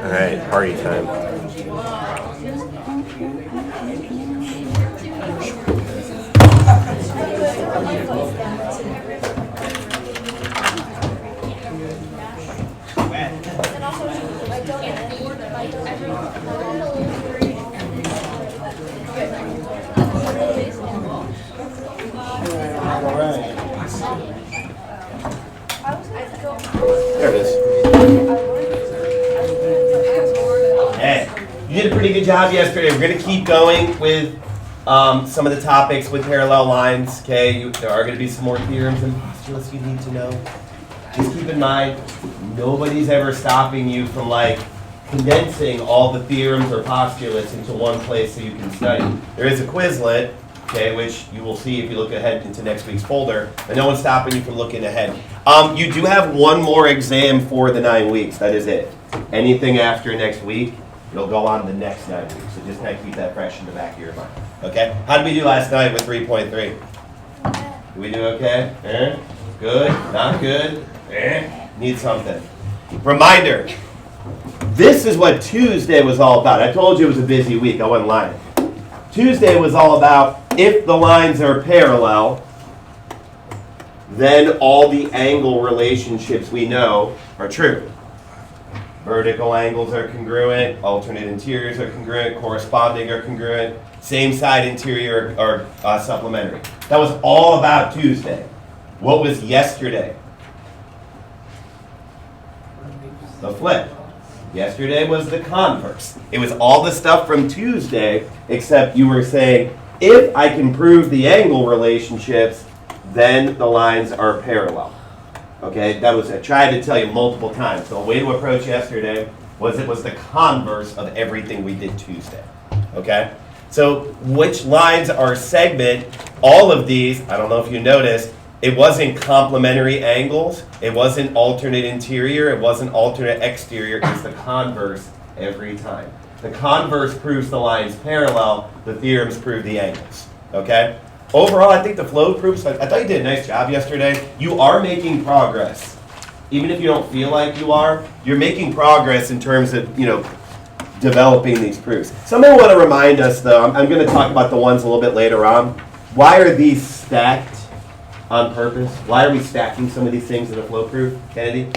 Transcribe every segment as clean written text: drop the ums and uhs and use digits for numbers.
All right, party time. There it is. Hey, you did a pretty good job yesterday. We're going to keep going with some of the topics with parallel lines. Okay, there are going to be some more theorems and postulates you need to know. Just keep in mind, nobody's ever stopping you from condensing all the theorems or postulates into one place so you can study. There is a Quizlet, okay, which you will see if you look ahead into next week's folder, but no one's stopping you from looking ahead. You do have one more exam for the 9 weeks. That is it. Anything after next week, it'll go on the next 9 weeks. So just kind of keep that fresh in the back of your mind. Okay? How did we do last night with 3.3? Did we do okay? Good? Not good? Need something. Reminder. This is what Tuesday was all about. I told you it was a busy week. I wasn't lying. Tuesday was all about if the lines are parallel, then all the angle relationships we know are true. Vertical angles are congruent, alternate interiors are congruent, corresponding are congruent, same side interior are supplementary. That was all about Tuesday. What was yesterday? The flip. Yesterday was the converse. It was all the stuff from Tuesday, except you were saying, if I can prove the angle relationships, then the lines are parallel. Okay, that was, I tried to tell you multiple times. So the way to approach yesterday was it was the converse of everything we did Tuesday. Okay, so which lines are segment? All of these, I don't know if you noticed, it wasn't complementary angles, it wasn't alternate interior, it wasn't alternate exterior, it's the converse every time. The converse proves the lines parallel, the theorems prove the angles. Okay? Overall, I think the flow proofs, I thought you did a nice job yesterday. You are making progress. Even if you don't feel like you are, you're making progress in terms of, developing these proofs. Something I want to remind us, though, I'm going to talk about the ones a little bit later on. Why are these stacked on purpose? Why are we stacking some of these things in a flow proof, Kennedy?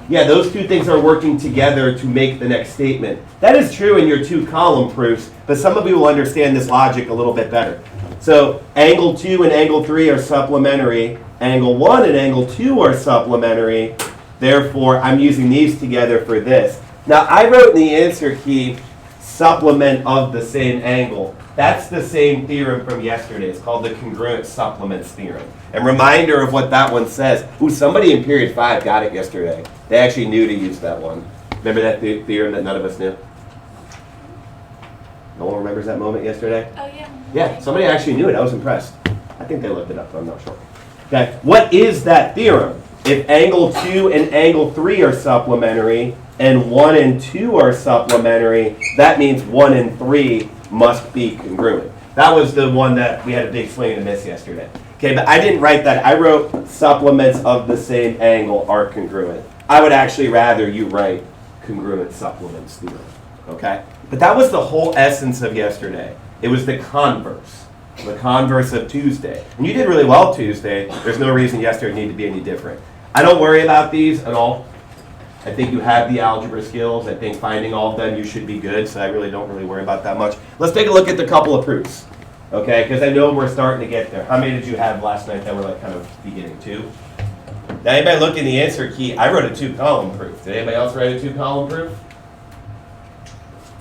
Yeah, those two things are working together to make the next statement. That is true in your 2-column proofs, but some of you will understand this logic a little bit better. So angle 2 and angle 3 are supplementary. Angle 1 and angle 2 are supplementary. Therefore, I'm using these together for this. Now, I wrote in the answer key, supplement of the same angle. That's the same theorem from yesterday. It's called the congruent supplements theorem. And reminder of what that one says. Ooh, somebody in period 5 got it yesterday. They actually knew to use that one. Remember that theorem that none of us knew? No one remembers that moment yesterday? Oh, yeah. Yeah, somebody actually knew it. I was impressed. I think they looked it up, but I'm not sure. Okay, what is that theorem? If angle 2 and angle 3 are supplementary, and 1 and 2 are supplementary, that means 1 and 3 must be congruent. That was the one that we had a big swing and a miss yesterday. Okay, but I didn't write that. I wrote supplements of the same angle are congruent. I would actually rather you write congruent supplements theorem. Okay? But that was the whole essence of yesterday. It was the converse of Tuesday. And you did really well Tuesday. There's no reason yesterday needed to be any different. I don't worry about these at all. I think you have the algebra skills. I think finding all of them, you should be good, so I really don't worry about that much. Let's take a look at the couple of proofs, okay? Because I know we're starting to get there. How many did you have last night that were kind of beginning? 2? Now, anybody look in the answer key? I wrote a 2-column proof. Did anybody else write a 2-column proof?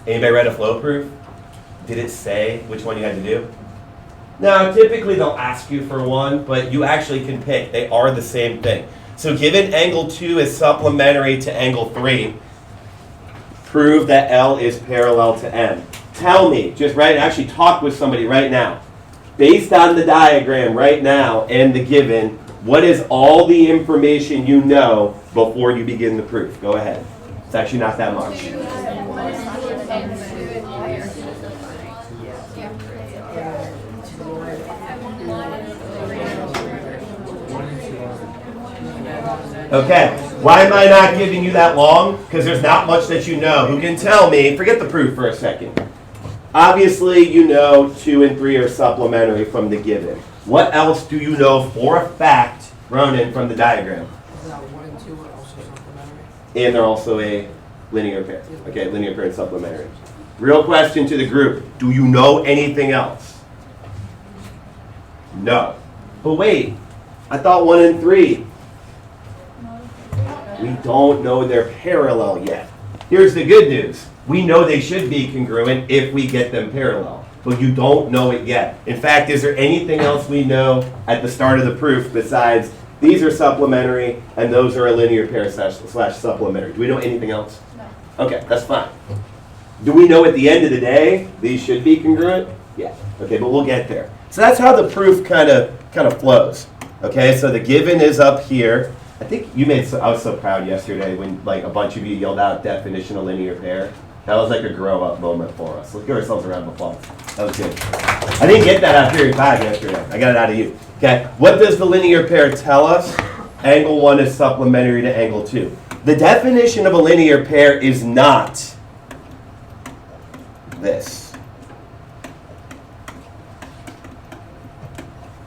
Anybody write a flow proof? Did it say which one you had to do? Now, typically they'll ask you for one, but you actually can pick. They are the same thing. So given angle 2 is supplementary to angle 3, prove that L is parallel to M. Tell me, actually talk with somebody right now. Based on the diagram right now and the given, what is all the information you know before you begin the proof? Go ahead. It's actually not that much. Okay, Why am I not giving you that long? Because there's not much that you know. Who can tell me? Forget the proof for a second. Obviously, you know 2 and 3 are supplementary from the given. What else do you know for a fact, Ronan, from the diagram? That 1 and 2 are also supplementary. And they're also a linear pair. Okay, linear pair and supplementary. Real question to the group. Do you know anything else? No. But wait, I thought 1 and 3. We don't know they're parallel yet. Here's the good news. We know they should be congruent if we get them parallel. But you don't know it yet. In fact, is there anything else we know at the start of the proof besides these are supplementary and those are a linear pair slash supplementary? Do we know anything else? No. Okay, that's fine. Do we know at the end of the day these should be congruent? Yeah. Okay, but we'll get there. So that's how the proof kind of flows. Okay, so the given is up here. I think you I was so proud yesterday when like a bunch of you yelled out definition of linear pair. That was like a grow up moment for us. Let's give ourselves a round of applause. That was good. I didn't get that out of period 5 yesterday. I got it out of you. Okay, what does the linear pair tell us? Angle 1 is supplementary to angle 2. The definition of a linear pair is not this.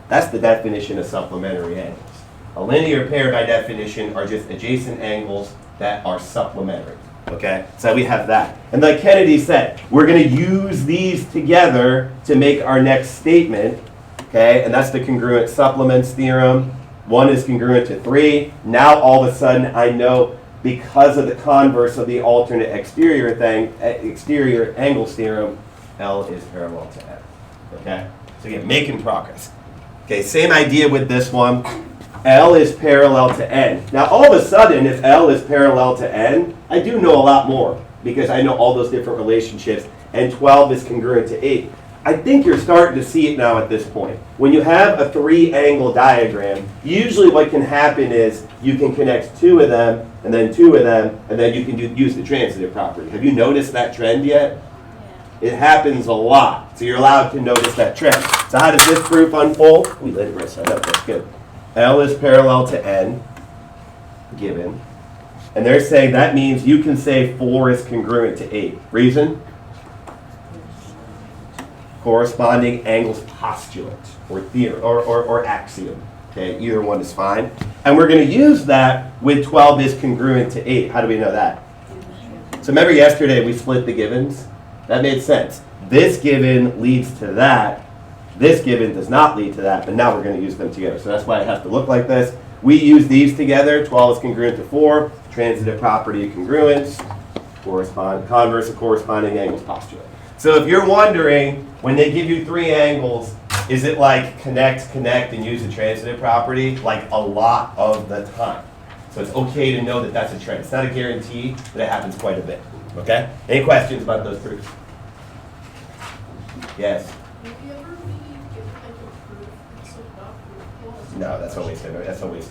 That's the definition of supplementary angles. A linear pair, by definition, are just adjacent angles that are supplementary. Okay, so we have that. And like Kennedy said, we're going to use these together to make our next statement. Okay, and that's the congruent supplements theorem. 1 is congruent to 3. Now all of a sudden I know because of the converse of the alternate exterior angles theorem, L is parallel to N. Okay, so again, making progress. Okay, same idea with this one. L is parallel to N. Now all of a sudden, if L is parallel to N, I do know a lot more because I know all those different relationships, and 12 is congruent to 8. I think you're starting to see it now at this point. When you have a 3-angle diagram, usually what can happen is you can connect 2 of them, and then 2 of them, and then you can use the transitive property. Have you noticed that trend yet? Yeah. It happens a lot, so you're allowed to notice that trend. So how does this proof unfold? We let it right side up, that's good. L is parallel to N, given. And they're saying that means you can say 4 is congruent to 8. Reason? Corresponding angles postulate or theorem or axiom. Okay, either one is fine. And we're going to use that with 12 is congruent to 8. How do we know that? So remember yesterday we split the givens? That made sense. This given leads to that. This given does not lead to that, but now we're going to use them together. So that's why it has to look like this. We use these together. 12 is congruent to 4. Transitive property of congruence. Converse of corresponding angles postulate. So if you're wondering, when they give you 3 angles, is it like connect, and use the transitive property? Like a lot of the time. So it's okay to know that that's a trend. It's not a guarantee, but it happens quite a bit. Okay? Any questions about those proofs? Yes? No, that's a waste of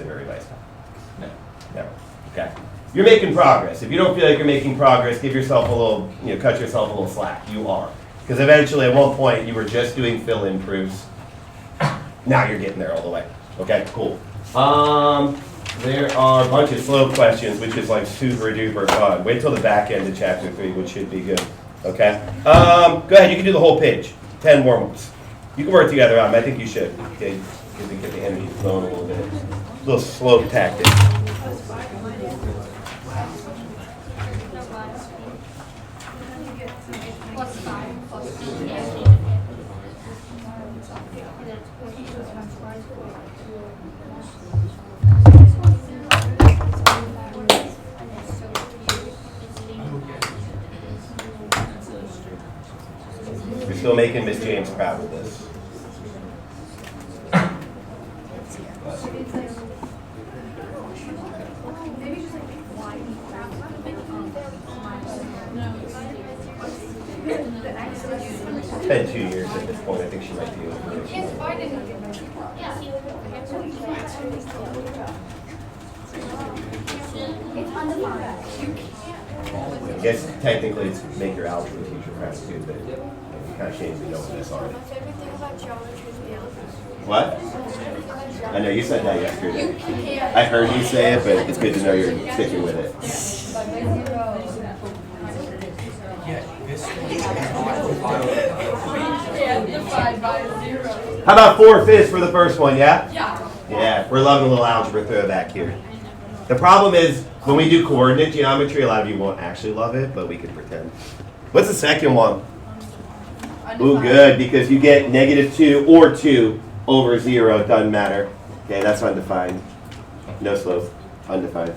everybody's time. No, never. Okay. You're making progress. If you don't feel like you're making progress, give yourself a little, cut yourself a little slack. You are. Because eventually, at one point, you were just doing fill-in proofs. Now you're getting there all the way. Okay, cool. There are a bunch of slope questions, which is like super duper fun. Wait till the back end of chapter 3, which should be good. Okay? Go ahead, you can do the whole page. 10 warm-ups. You can work together on them. I think you should. Okay, get the energy flowing a little bit. A little slope tactic. You're still making Miss James proud with this. It's been 2 years at this point. I think she might be over it. I guess technically it's make your algebra teacher proud too, but you kind of changed the note of this already. My favorite thing about geometry is the algebra. What? I know you said that yesterday. I heard you say it, but it's good to know you're sticking with it. How about 4/5 for the first one, yeah? Yeah, we're loving a little algebra throwback here. The problem is, when we do coordinate geometry, a lot of you won't actually love it, but we can pretend. What's the second one? Ooh, good, because you get -2 or 2 over 0, it doesn't matter. Okay, that's undefined. No slope, undefined.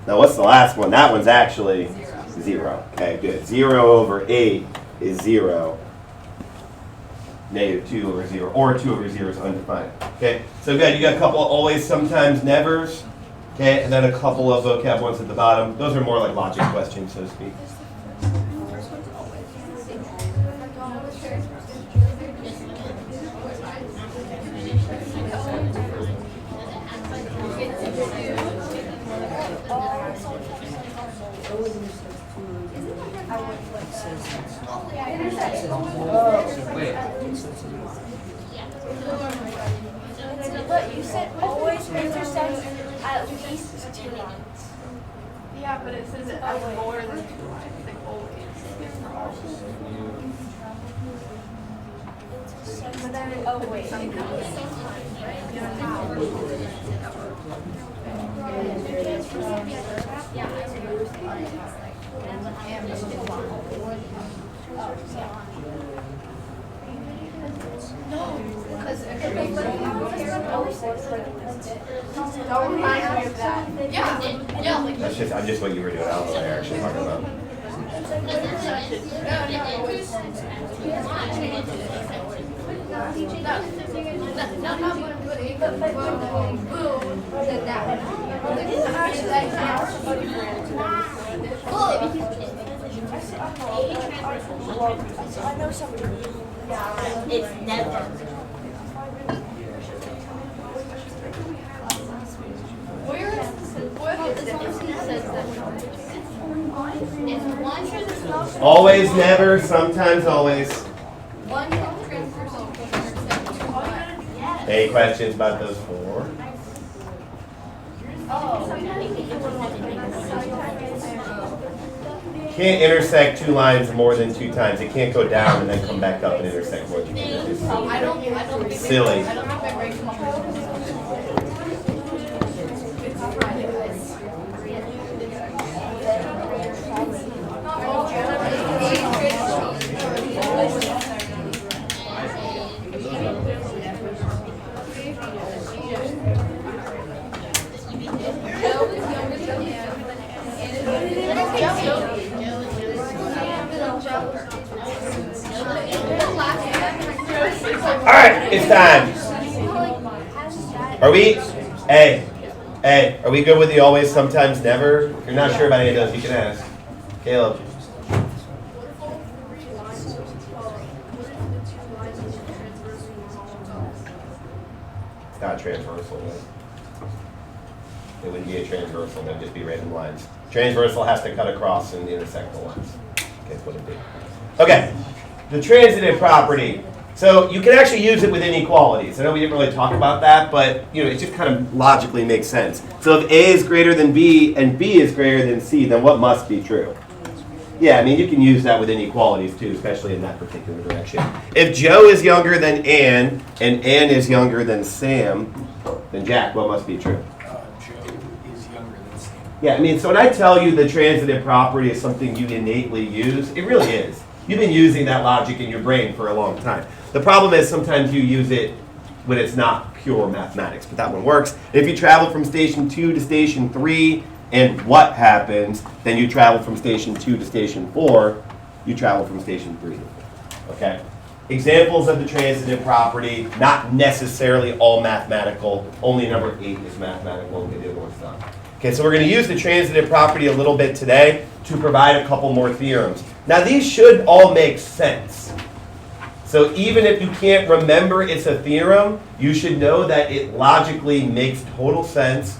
Now what's the last one? That one's actually 0. Okay, good. 0 over 8 is 0. -2 over 0, or 2 over 0 is undefined. Okay, so good. You got a couple of always, sometimes, nevers. Okay, and then a couple of vocab ones at the bottom. Those are more like logic questions, so to speak. But you said always intersects at least 2 lines. Yeah, but it says it has more than 2 lines, like always. But then, oh wait, it comes sometimes, right? No, because Don't remind me of that. Yeah, yeah, like I'm just what you were doing. I don't know what you're actually talking about. I know something. It's never. Where is what is it? It's one for the smoke. Always, never, sometimes, always. One transversal intersection. Any questions about those 4? Can't intersect 2 lines more than 2 times. It can't go down and then come back up and intersect more than 2 times. I don't think Silly. I don't think my brain comprehends. It's Friday, guys. All right, it's time. Are we? Hey, are we good with the always, sometimes, never? If you're not sure about any of those, you can ask. Caleb. It's not transversal, right? It wouldn't be a transversal, it would just be random lines. Transversal has to cut across and intersect the lines. Okay, what it'd be. Okay, the transitive property. So you can actually use it with inequalities. I know we didn't really talk about that, but it just kind of logically makes sense. So if A is greater than B and B is greater than C, then what must be true? Yeah, I mean, you can use that with inequalities too, especially in that particular direction. If Joe is younger than Ann and Ann is younger than Sam, then Jack, what must be true? Joe is younger than Sam. Yeah, I mean, so when I tell you the transitive property is something you innately use, it really is. You've been using that logic in your brain for a long time. The problem is sometimes you use it when it's not pure mathematics, but that one works. If you travel from station 2 to station 3, and what happens, then you travel from station 2 to station 4, you travel from station 3 to 4. Okay? Examples of the transitive property, not necessarily all mathematical, only number 8 is mathematical, and the other one's not. Okay, so we're going to use the transitive property a little bit today to provide a couple more theorems. Now these should all make sense. So even if you can't remember it's a theorem, you should know that it logically makes total sense.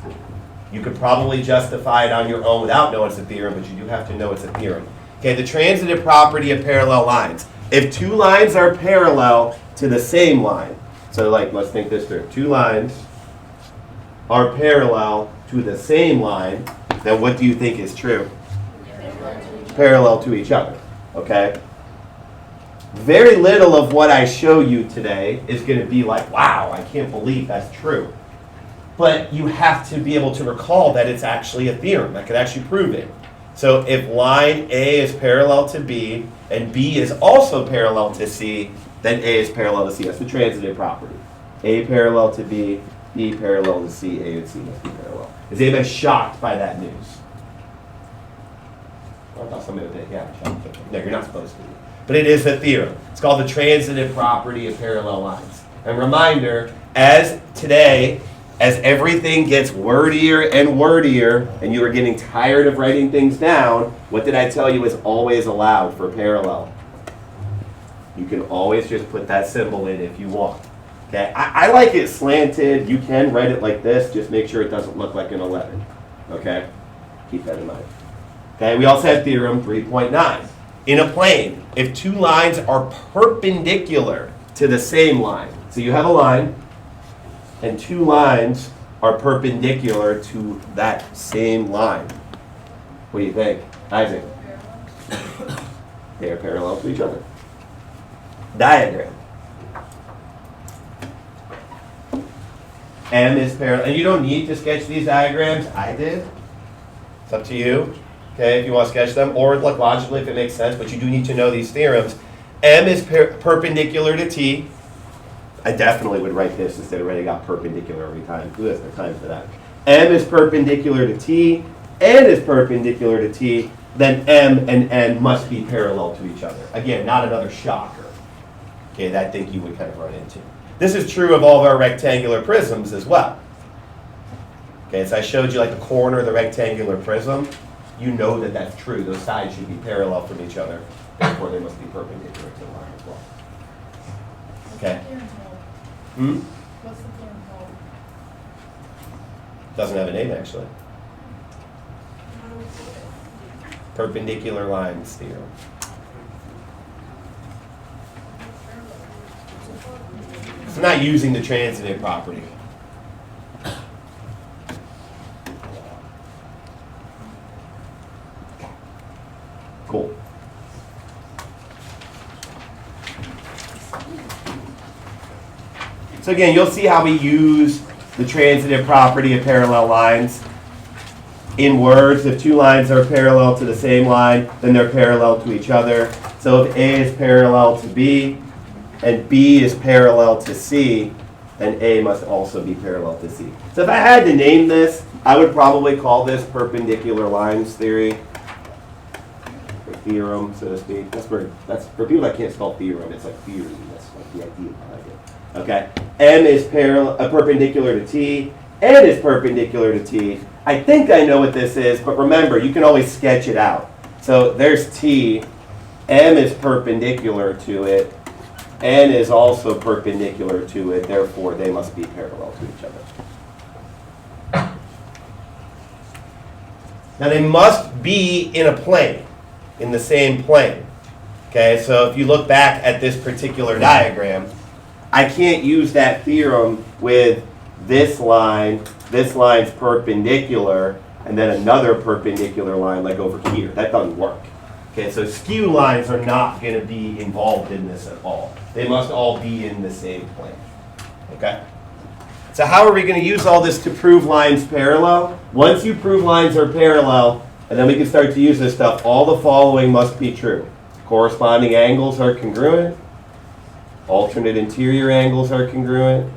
You could probably justify it on your own without knowing it's a theorem, but you do have to know it's a theorem. Okay, the transitive property of parallel lines. If two lines are parallel to the same line, so like, let's think this through. Two lines are parallel to the same line, then what do you think is true? Parallel to each other, okay? Very little of what I show you today is going to be like, wow, I can't believe that's true. But you have to be able to recall that it's actually a theorem that could actually prove it. So if line A is parallel to B, and B is also parallel to C, then A is parallel to C. That's the transitive property. A parallel to B, B parallel to C, A and C must be parallel. Is anybody shocked by that news? I thought somebody would think, yeah, I'm shocked. No, you're not supposed to be. But it is a theorem. It's called the transitive property of parallel lines. And reminder, as today, as everything gets wordier and wordier, and you are getting tired of writing things down, what did I tell you is always allowed for parallel? You can always just put that symbol in if you want. Okay, I like it slanted. You can write it like this. Just make sure it doesn't look like an 11. Okay, keep that in mind. Okay, we also have theorem 3.9. In a plane, if two lines are perpendicular to the same line, so you have a line, and two lines are perpendicular to that same line. What do you think, Isaac? They are parallel to each other. Diagram. M is parallel, and you don't need to sketch these diagrams. I did. It's up to you. Okay, if you want to sketch them, or look logically if it makes sense, but you do need to know these theorems. M is perpendicular to T. I definitely would write this instead of writing out perpendicular every time. Who has the time for that? M is perpendicular to T, N is perpendicular to T, then M and N must be parallel to each other. Again, not another shocker. Okay, that I think you would kind of run into. This is true of all of our rectangular prisms as well. Okay, so I showed you like the corner of the rectangular prism. You know that that's true. Those sides should be parallel from each other. Therefore, they must be perpendicular to the line as well. Okay. What's the theorem called? Doesn't have a name actually. Perpendicular lines theorem. So I'm not using the transitive property. Cool. So again, you'll see how we use the transitive property of parallel lines. In words, if two lines are parallel to the same line, then they're parallel to each other. So if A is parallel to B, and B is parallel to C, then A must also be parallel to C. So if I had to name this, I would probably call this perpendicular lines theory, or theorem, so to speak. That's for people that can't spell theorem, it's like theory. That's like the idea behind it. Okay? M is perpendicular to T, N is perpendicular to T. I think I know what this is, but remember, you can always sketch it out. So there's T, M is perpendicular to it, N is also perpendicular to it, therefore they must be parallel to each other. Now they must be in a plane, in the same plane. Okay, so if you look back at this particular diagram, I can't use that theorem with this line's perpendicular, and then another perpendicular line like over here. That doesn't work. Okay, so skew lines are not going to be involved in this at all. They must all be in the same plane. Okay? So how are we going to use all this to prove lines parallel? Once you prove lines are parallel, and then we can start to use this stuff, all the following must be true. Corresponding angles are congruent. Alternate interior angles are congruent.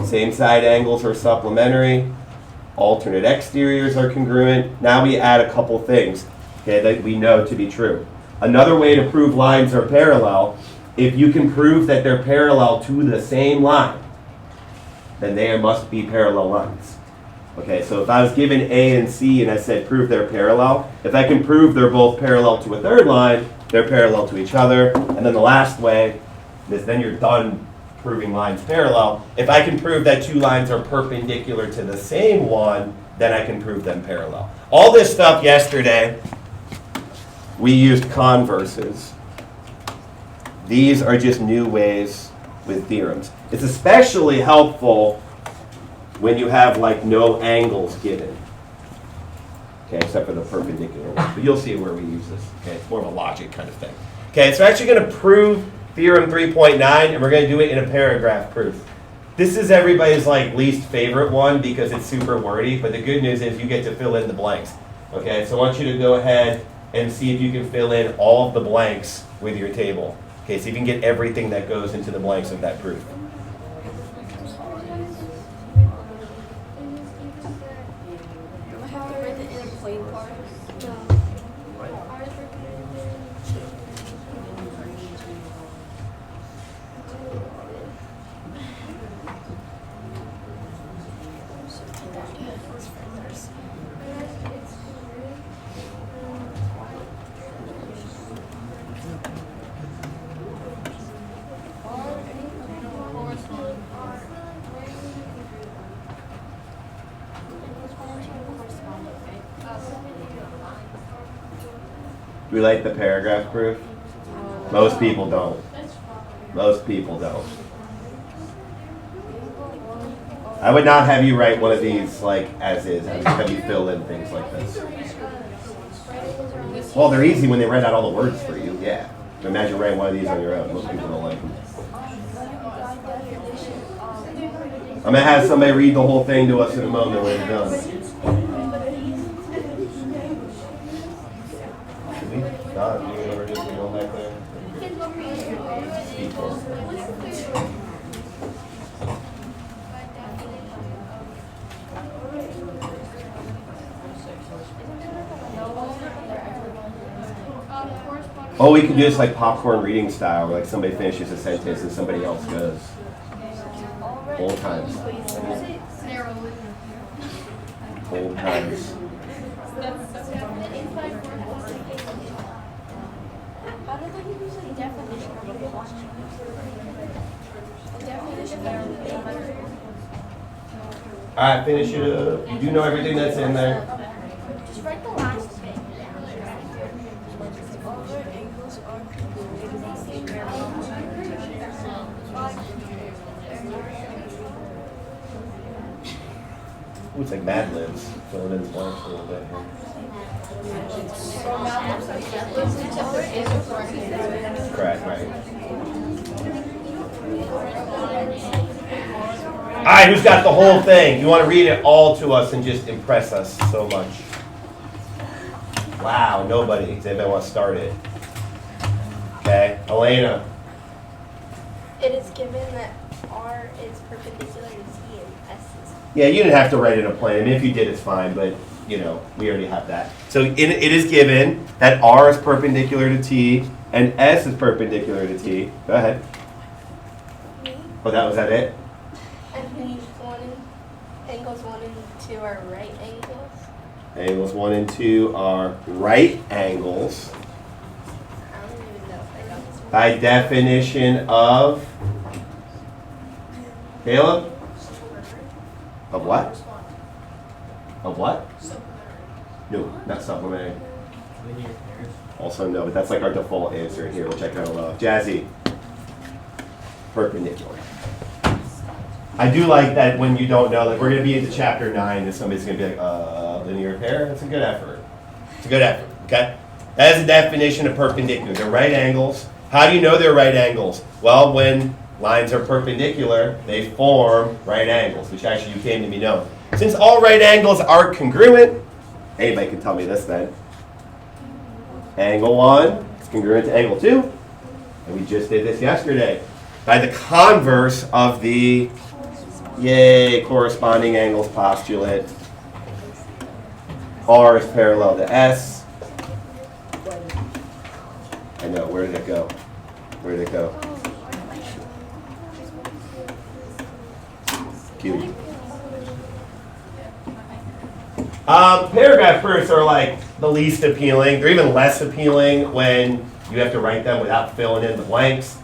Same side angles are supplementary. Alternate exteriors are congruent. Now we add a couple things, okay, that we know to be true. Another way to prove lines are parallel, if you can prove that they're parallel to the same line, then they must be parallel lines. Okay, so if I was given A and C and I said prove they're parallel, if I can prove they're both parallel to a third line, they're parallel to each other. And then the last way is then you're done proving lines parallel. If I can prove that two lines are perpendicular to the same one, then I can prove them parallel. All this stuff yesterday, we used converses. These are just new ways with theorems. It's especially helpful when you have like no angles given. Okay, except for the perpendicular ones. But you'll see where we use this. Okay, it's more of a logic kind of thing. Okay, so we're actually going to prove theorem 3.9, and we're going to do it in a paragraph proof. This is everybody's like least favorite one because it's super wordy, but the good news is you get to fill in the blanks. Okay, so I want you to go ahead and see if you can fill in all of the blanks with your table. Okay, so you can get everything that goes into the blanks of that proof. Do we like the paragraph proof? Most people don't. Most people don't. I would not have you write one of these like as is. I would have you fill in things like this. Well, they're easy when they write out all the words for you, yeah. But imagine writing one of these on your own. Most people don't like them. I'm going to have somebody read the whole thing to us in a moment when it's done. Should we? Not, you know, just go back there. Equal. Oh, we could do this like popcorn reading style, where like somebody finishes a sentence and somebody else goes. Old times. Old times. Alright, finish it up. You do know everything that's in there. Just write the last bit. Ooh, it's like Mad Libs. Filling in the blanks a little bit here. Correct, right. Alright, who's got the whole thing? You want to read it all to us and just impress us so much. Wow, nobody. Does anybody want to start it? Okay, Elena. It is given that R is perpendicular to T and S is. Yeah, you didn't have to write in a plan. I mean, if you did, it's fine, but, you know, we already have that. So it is given that R is perpendicular to T and S is perpendicular to T. Go ahead. Oh, was that it? And angles 1 and 2 are right angles. Angles 1 and 2 are right angles. I don't even know if I got this one. By definition of Caleb? Of what? Of what? No, not supplementary. Also no, but that's like our default answer here, which I kind of love. Jazzy. Perpendicular. I do like that when you don't know, like we're going to be into chapter 9 and somebody's going to be like, linear pair? That's a good effort. It's a good effort, okay? That is the definition of perpendicular. They're right angles. How do you know they're right angles? Well, when lines are perpendicular, they form right angles, which actually you came to be known. Since all right angles are congruent, anybody can tell me this then. Angle 1 is congruent to angle 2. And we just did this yesterday. By the converse of the corresponding angles postulate. R is parallel to S. I know, where did it go? Where did it go? Q. Paragraph proofs are like the least appealing. They're even less appealing when you have to write them without filling in the blanks.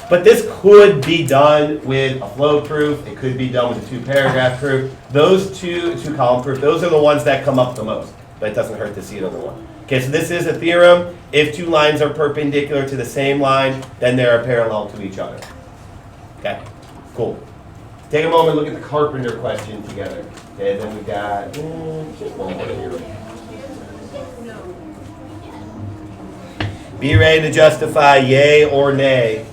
But this could be done with a flow proof. It could be done with a 2-paragraph proof. Those two column proof, those are the ones that come up the most. but it doesn't hurt to see it on the one. Okay, so this is a theorem. If two lines are perpendicular to the same line, then they are parallel to each other. Okay, cool. Take a moment, look at the carpenter question together. Okay, then we got just one more here. Be ready to justify yay or nay.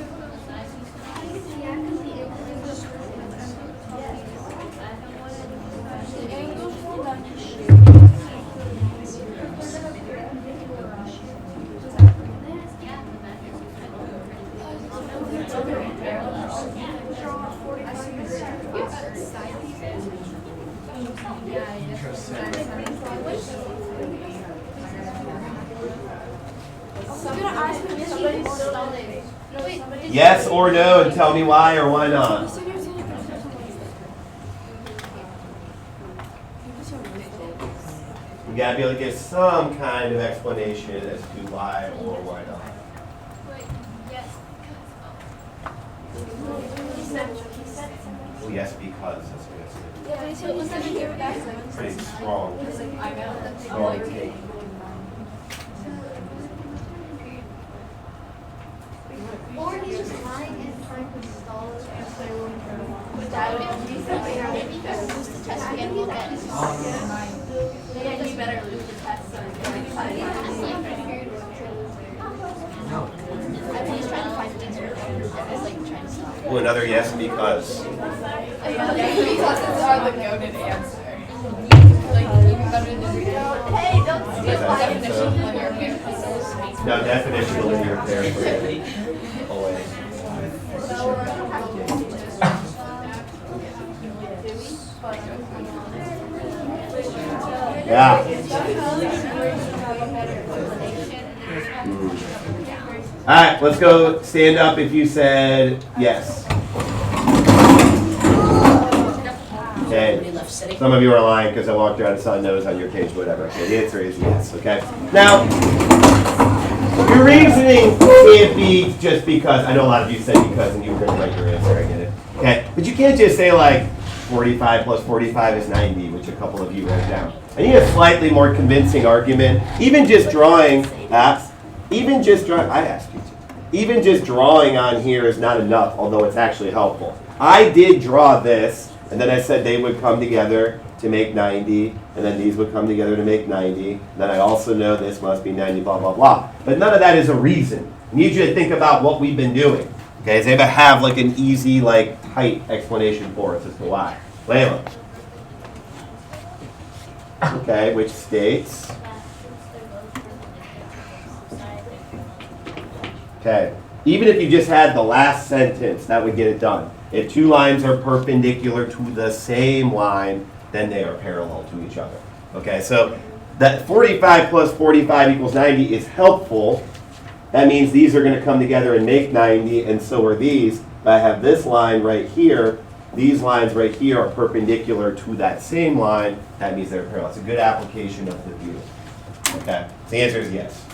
Yes or no, and tell me why or why not. You gotta be able to give some kind of explanation as to why or why not. Well, yes, because that's what it's pretty strong. Strong take. Or he's just lying and trying to stall us and say we're in trouble. Maybe you can lose the test again, we'll get. Yeah, you better lose the test. No. I think he's trying to find things where it's like trying to stop. Well, another yes because. Because it's our the goaded answer. Like, even better than Hey, don't Yes, I think so. definition of linear pair. No, definition of linear pair for you. Always. Yeah. All right, let's go stand up if you said yes. Okay. Some of you are lying because I walked around and saw nose on your page, whatever. Okay, the answer is yes, okay? Now, your reasoning can't be just because, I know a lot of you said because and you were going to write your answer, I get it. Okay, but you can't just say like 45 plus 45 is 90, which a couple of you wrote down. I need a slightly more convincing argument. Even just drawing, I asked you to. Even just drawing on here is not enough, although it's actually helpful. I did draw this, and then I said they would come together to make 90, and then these would come together to make 90. Then I also know this must be 90, blah, blah, blah. But none of that is a reason. I need you to think about what we've been doing. Okay, does anybody have like an easy, like, tight explanation for us as to why? Layla. Okay, which states? Okay, even if you just had the last sentence, that would get it done. If two lines are perpendicular to the same line, then they are parallel to each other. Okay, so that 45 plus 45 equals 90 is helpful. That means these are going to come together and make 90, and so are these. But I have this line right here. These lines right here are perpendicular to that same line. That means they're parallel. It's a good application of the view. Okay, so the answer is yes.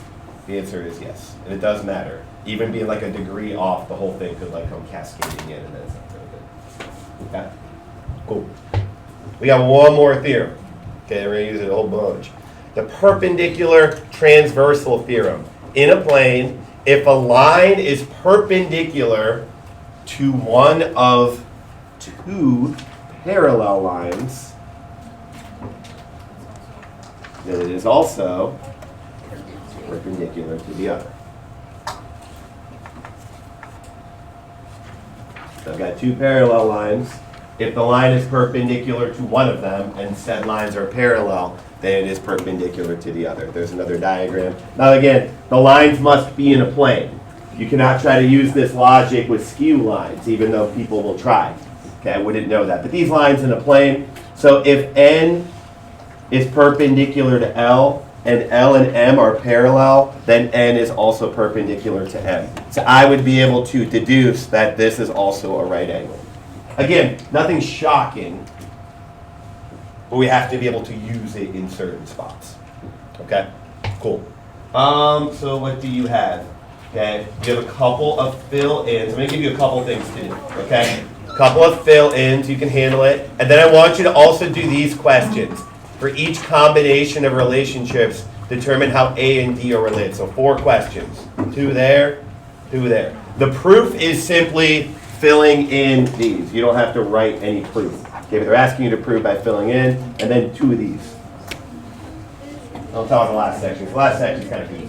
The answer is yes, and it does matter. Even being like a degree off, the whole thing could like come cascading in, and then it's not really good. Okay, cool. We got one more theorem. Okay, we're gonna use it a whole bunch. The perpendicular transversal theorem. In a plane, if a line is perpendicular to one of two parallel lines, then it is also perpendicular to the other. So I've got two parallel lines. If the line is perpendicular to one of them and said lines are parallel, then it is perpendicular to the other. There's another diagram. Now again, the lines must be in a plane. You cannot try to use this logic with skew lines, even though people will try. Okay, I wouldn't know that. But these lines in a plane, so if N is perpendicular to L, and L and M are parallel, then N is also perpendicular to M. So I would be able to deduce that this is also a right angle. Again, nothing shocking, but we have to be able to use it in certain spots. Okay, cool. So what do you have? Okay, you have a couple of fill-ins. I'm going to give you a couple things to do. Okay, a couple of fill-ins. You can handle it. And then I want you to also do these questions. For each combination of relationships, determine how A and D are related. So 4 questions. 2 there, 2 there. The proof is simply filling in these. You don't have to write any proof. Okay, but they're asking you to prove by filling in, and then 2 of these. Don't tell us the last section. The last section is kind of easy.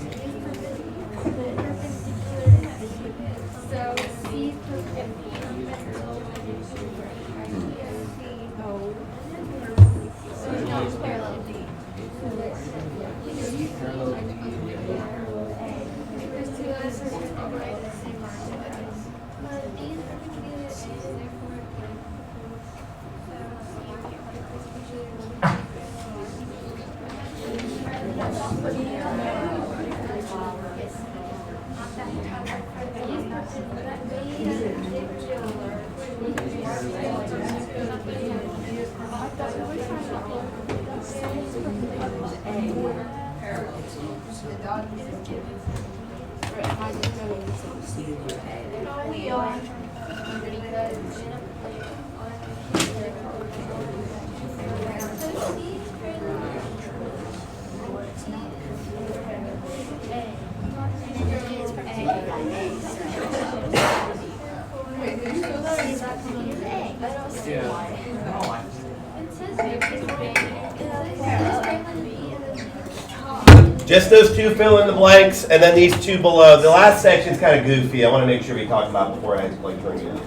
Just those 2 fill in the blanks, and then these 2 below. The last section's kind of goofy. I want to make sure we talk about before I like bring it in.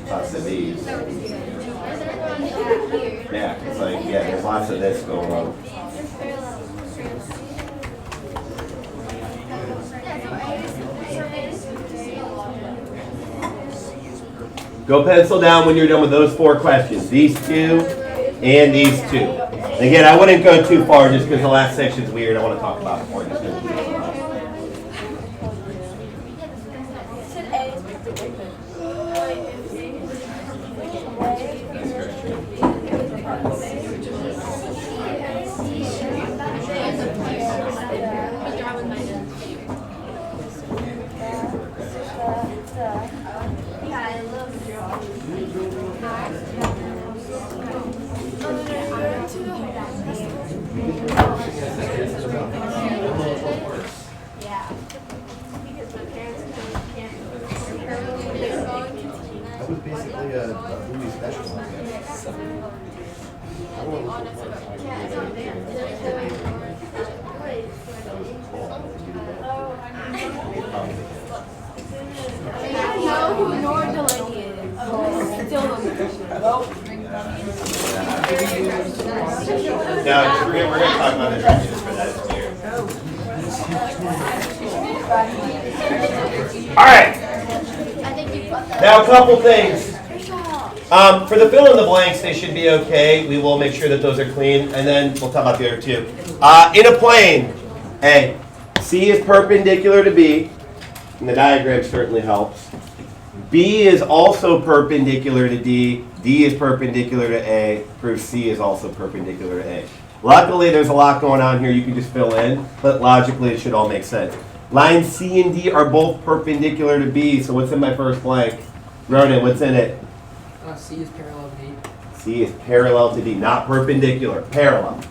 Lots of these. Yeah, it's like, yeah, there's lots of this going on. Go pencil down when you're done with those 4 questions. These 2 and these 2. Again, I wouldn't go too far just because the last section's weird. I want to talk about it more. No, we're going to talk about this right just for that. All right. Now a couple things. For the fill in the blanks, they should be okay. We will make sure that those are clean, and then we'll talk about the other 2. In a plane, A, C is perpendicular to B, and the diagram certainly helps. B is also perpendicular to D. D is perpendicular to A. Proof C is also perpendicular to A. Luckily, there's a lot going on here you can just fill in, but logically it should all make sense. Lines C and D are both perpendicular to B, so what's in my first blank? Ronan, what's in it? C is parallel to D. C is parallel to D, not perpendicular, parallel.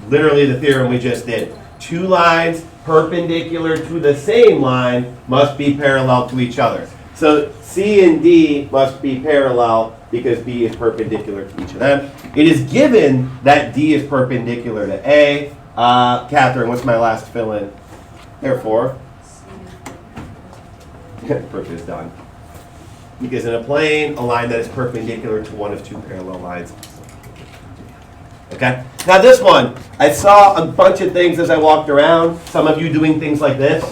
Literally the theorem we just did. 2 lines perpendicular to the same line must be parallel to each other. So C and D must be parallel because B is perpendicular to each of them. It is given that D is perpendicular to A. Catherine, what's my last fill in? Therefore, proof is done. Because in a plane, a line that is perpendicular to one of 2 parallel lines. Okay? Now this one, I saw a bunch of things as I walked around. Some of you doing things like this.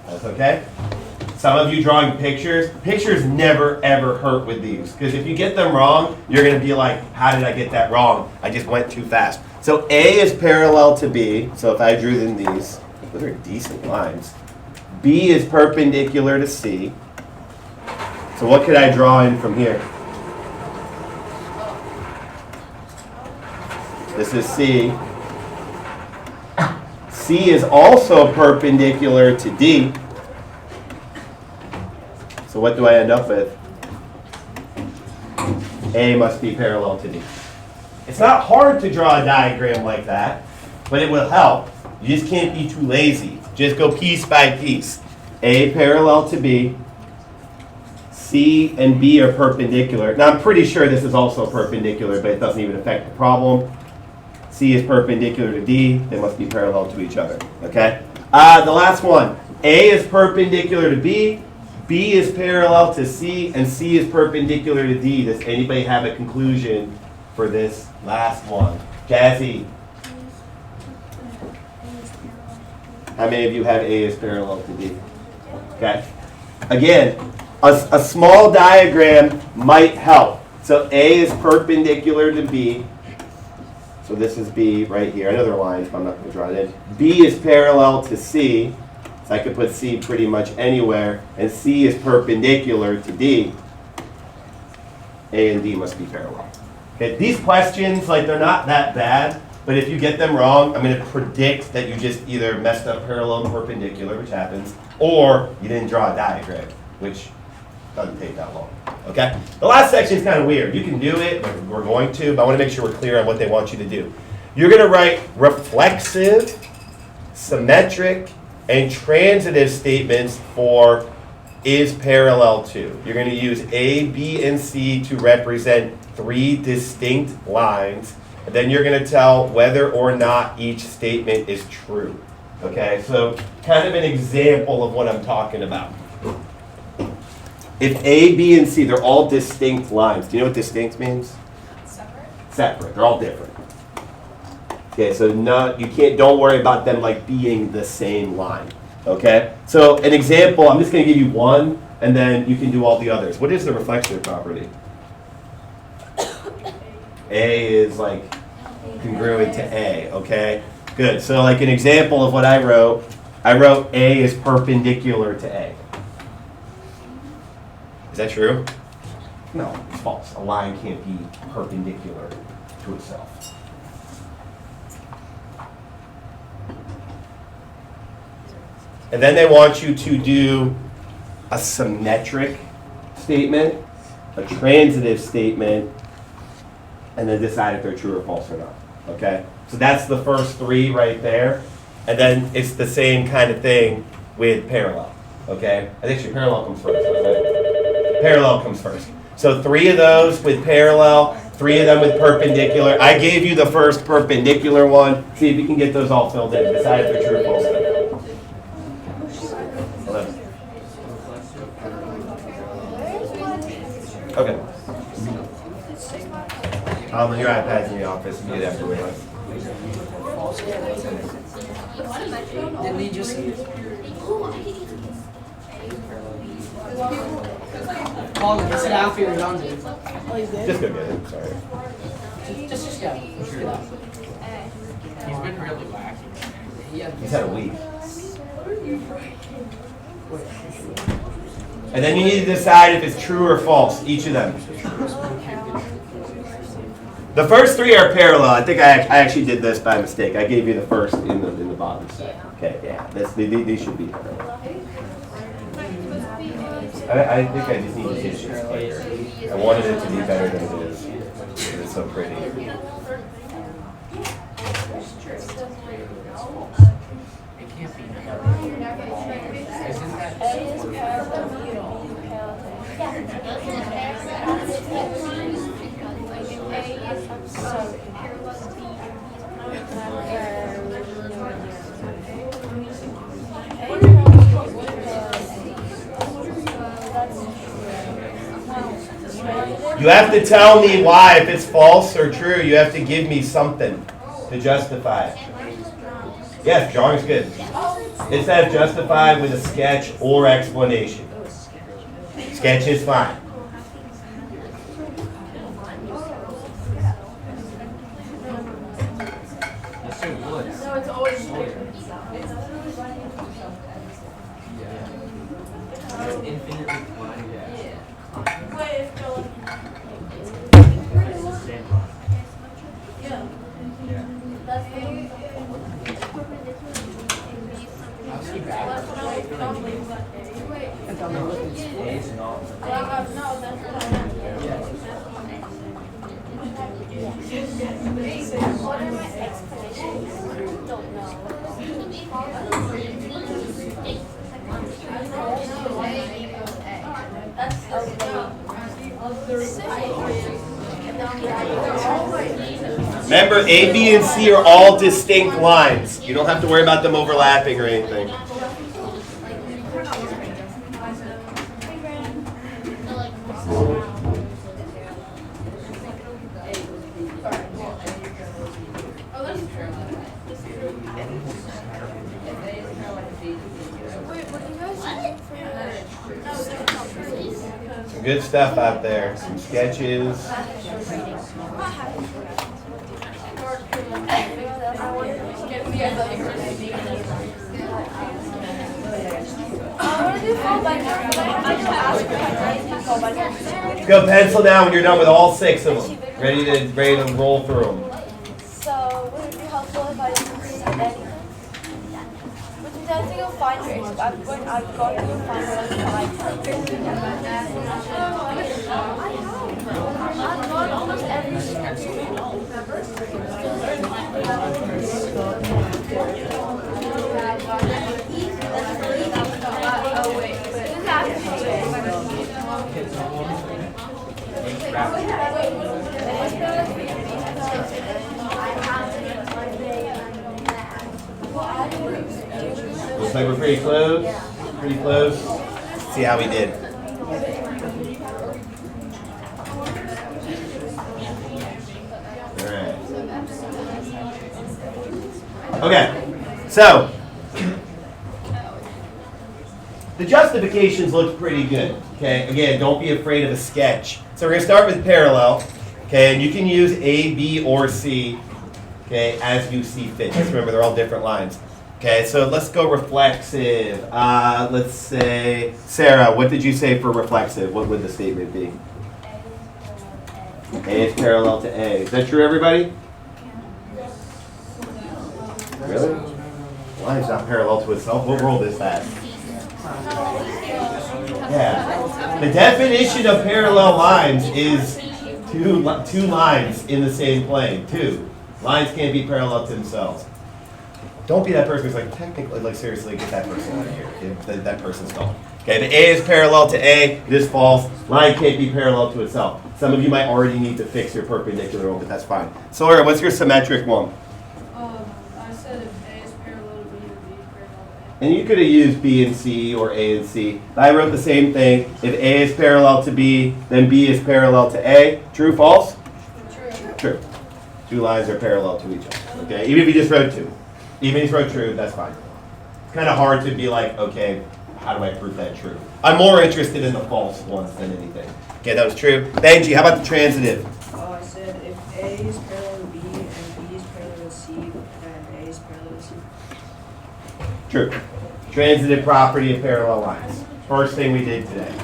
That's okay. Some of you drawing pictures. Pictures never ever hurt with these. Because if you get them wrong, you're going to be like, how did I get that wrong? I just went too fast. So A is parallel to B. So if I drew in these are decent lines. B is perpendicular to C. So what could I draw in from here? This is C. C is also perpendicular to D. So what do I end up with? A must be parallel to D. It's not hard to draw a diagram like that, but it will help. You just can't be too lazy. Just go piece by piece. A parallel to B. C and B are perpendicular. Now I'm pretty sure this is also perpendicular, but it doesn't even affect the problem. C is perpendicular to D. They must be parallel to each other. Okay? The last one. A is perpendicular to B. B is parallel to C, and C is perpendicular to D. Does anybody have a conclusion for this last one? Jazzy. How many of you have A is parallel to D? Okay. Again, a small diagram might help. So A is perpendicular to B. So this is B right here. I know there are lines, but I'm not going to draw it in. B is parallel to C. So I could put C pretty much anywhere. And C is perpendicular to D. A and D must be parallel. Okay, these questions, like, they're not that bad. But if you get them wrong, I'm going to predict that you just either messed up parallel and perpendicular, which happens, or you didn't draw a diagram, which doesn't take that long. Okay? The last section is kind of weird. You can do it, but we're going to, but I want to make sure we're clear on what they want you to do. You're going to write reflexive, symmetric, and transitive statements for is parallel to. You're going to use A, B, and C to represent 3 distinct lines. And then you're going to tell whether or not each statement is true. Okay, so kind of an example of what I'm talking about. If A, B, and C, they're all distinct lines. Do you know what distinct means? Separate. Separate. They're all different. Okay, so don't worry about them like being the same line. Okay, so an example, I'm just going to give you one, and then you can do all the others. What is the reflexive property? A is like congruent to A, okay? Good, so like an example of what I wrote A is perpendicular to A. Is that true? No, it's false. A line can't be perpendicular to itself. And then they want you to do a symmetric statement, a transitive statement, and then decide if they're true or false or not. Okay? So that's the first 3 right there. And then it's the same kind of thing with parallel. Okay? I think parallel comes first. Right? Parallel comes first. So 3 of those with parallel, 3 of them with perpendicular. I gave you the first perpendicular one. See if you can get those all filled in. Decide if they're true or false. 11. Okay. On your iPads in the office and get afterwards. Didn't he just? Colin, sit down for your done. Just go get it. Sorry. Just go. Just get out. He's been really lacking. He's had a week. And then you need to decide if it's true or false, each of them. The first 3 are parallel. I think I actually did this by mistake. I gave you the first in the bottom set. Okay, yeah, these should be parallel. I think I just need to get this clear. I wanted it to be better than it is. It's so pretty. It can't be. Isn't that A is parallel to B, You have to tell me why. If it's false or true, you have to give me something to justify it. Yes, drawing's good. It says justify with a sketch or explanation. Sketch is fine. it's always Infinitely wide. Wait, if Dylan. I'll see back. I thought we were looking at school. A's not. What are my explanations? Don't know. That's Remember, A, B, and C are all distinct lines. You don't have to worry about them overlapping or anything. Some good stuff out there. Some sketches. Go pencil down when you're done with all 6 of them. Ready to roll through them. So, would it be helpful if I didn't see anything? Which means I have to go find her. So I'm going to go find her I've gone almost every Looks like we're pretty close. Pretty close. Let's see how we did. Alright. Okay. So the justifications look pretty good. Okay. Again, don't be afraid of a sketch. So we're gonna start with parallel. Okay, and you can use A, B, or C. Okay, as you see fit. Just remember, they're all different lines. Okay, so let's go reflexive. Let's say, Sarah, what did you say for reflexive? What would the statement be? A is parallel to A. Is that true, everybody? Really? Line is not parallel to itself. What world is that? Yeah. The definition of parallel lines is two lines in the same plane. Two. Lines can't be parallel to themselves. Don't be that person who's like, technically, like seriously, get that person out of here. That person's gone. Okay, the A is parallel to A. It is false. Line can't be parallel to itself. Some of you might already need to fix your perpendicular one, but that's fine. Sawyer, what's your symmetric one? I said if A is parallel to B, then B is parallel to A. And you could have used B and C or A and C. I wrote the same thing. If A is parallel to B, then B is parallel to A. True, false? True. Two lines are parallel to each other. Okay, even if you just wrote 2. Even if you wrote true, that's fine. It's kind of hard to be like, okay, how do I prove that true? I'm more interested in the false ones than anything. Okay, that was true. Benji, how about the transitive? I said if A is parallel to B and B is parallel to C, then A is parallel to C. True. Transitive property of parallel lines. First thing we did today.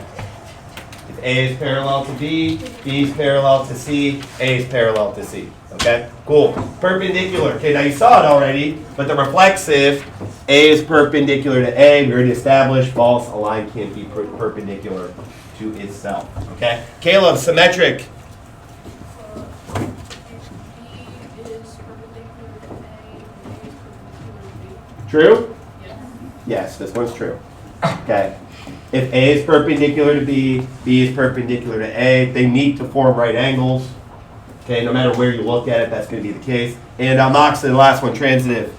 If A is parallel to B, B is parallel to C, A is parallel to C. Okay, cool. Perpendicular. Okay, now you saw it already, but the reflexive, A is perpendicular to A. We already established false. A line can't be perpendicular to itself. Okay, Caleb, symmetric. True? Yes, this one's true. Okay. If A is perpendicular to B, B is perpendicular to A, they meet to form right angles. Okay, no matter where you look at it, that's going to be the case. And Moxley, the last one, transitive.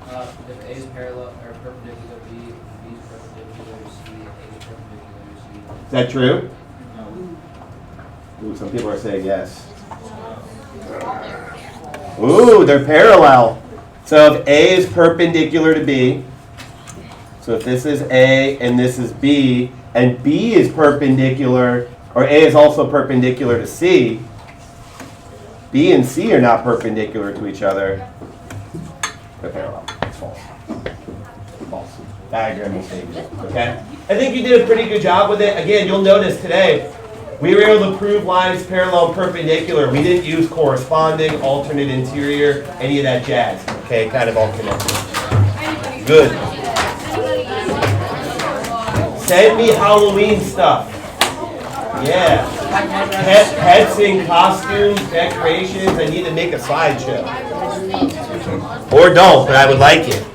If A is parallel or perpendicular to B, B is perpendicular to C, A is perpendicular to C. Is that true? No. Ooh, some people are saying yes. Ooh, they're parallel. So if A is perpendicular to B, so if this is A and this is B, and B is perpendicular, or A is also perpendicular to C, B and C are not perpendicular to each other. They're parallel. It's false. False. Diagram mistake. Okay? I think you did a pretty good job with it. Again, you'll notice today, we were able to prove lines parallel and perpendicular. We didn't use corresponding, alternate interior, any of that jazz. Okay? Kind of all connected. Good. Send me Halloween stuff. Yeah. Pets in costumes, decorations. I need to make a slideshow. Or don't, but I would like it.